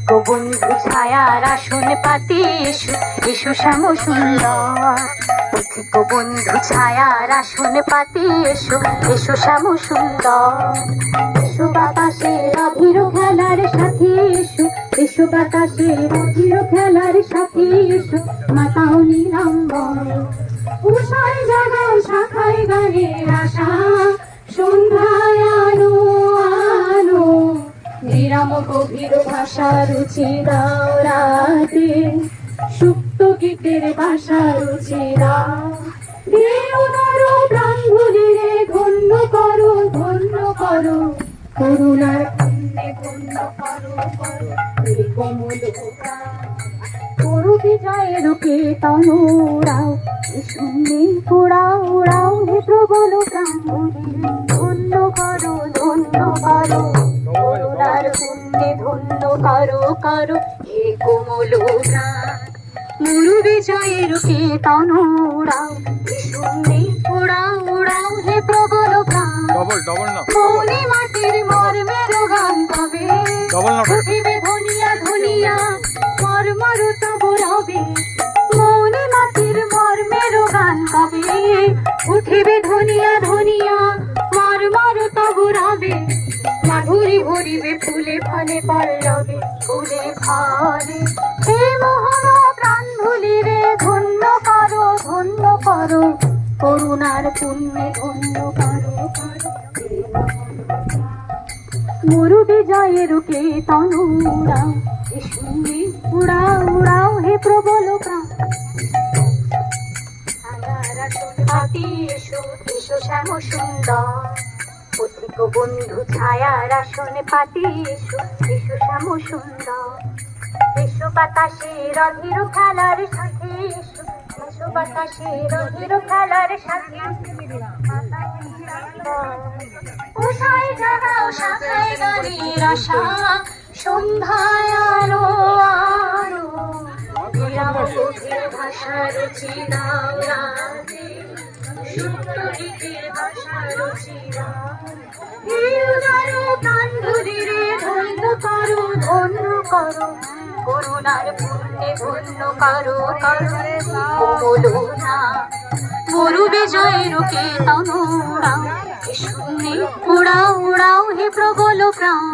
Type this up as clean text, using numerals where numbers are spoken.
পথিক বন্ধু ছায়ার আসন পাতি এসো এসো শ্যাম সুন্দর। পথিক বন্ধু ছায়ার আসন পাতি এসো এসো শ্যাম সুন্দর। এসো বাতাসের অধীর খেলার সাথী এসো এসো বাতাসের অধীর খেলার সাথী এসো মাতাও নীলাম্বর। উষায় জাগাও শাখায় গানের আশা সন্ধ্যায় আলো আলো। নিরাম গভীর ভাষা রুচি দাও রাতে সুপ্ত গীতের ভাষা রুচি দাও। প্রাণগুলিরে ধন্য করো ধন্য করো করুণার পুণ্যে ধন্য করো করো কমল করু বিজয়ের কীর্তন উড়াও শুনে উড়াও উড়াও হে প্রবল প্রাণগুলিরে ধন্য করো ধন্য করো করুণার পুণ্যে ধন্য করো করো হে কোমল প্রাণ। মুরু বিজয়ের কীর্তন উড়াও শুনে উড়াও উড়াও হে প্রবল প্রাণ। মৌলি মাটির মর্মের গান কবে উঠিবে ধনিয়া ধনিয়া মর্মর তব রবে। মৌলি মাটির মর্মের গান কবে উঠিবে ধনিয়া ধনিয়া মর্মর তব রবে। মাধুরী ভরিবে ফুলে ফলে পল্লবে ফুলে ফলে। হে মোহন প্রাণ ভুলিরে ধন্য করো ধন্য করো করুণার পুণ্যে ধন্য করো করো। মুরু বিজয়ের কীর্তন উড়াও শুনে উড়াও উড়াও হে প্রবল প্রাণ। এসো এসো শ্যাম সুন্দর। পথিক বন্ধু ছায়ার আসন পাতি এসো এসো শ্যাম সুন্দর। এসো বাতাসের অধীর খেলার সাথে এসো এসো বাতাসের অধীর খেলার সাথে। উষায় জাগাও শাখায় গানের আশা সন্ধ্যায় আলো আলো। বিরাম গভীর ভাষা রুচি দাও রাতে সুপ্ত গীতের ভাষা রুচি দাও। হে উদার প্রাণগুলিরে ধন্য করো ধন্য করো করুণার পুণ্যে ধন্য করো করো কোমল না। মরু বিজয়ের কীর্তন উড়াও শুনে উড়াও উড়াও হে প্রবল প্রাণ।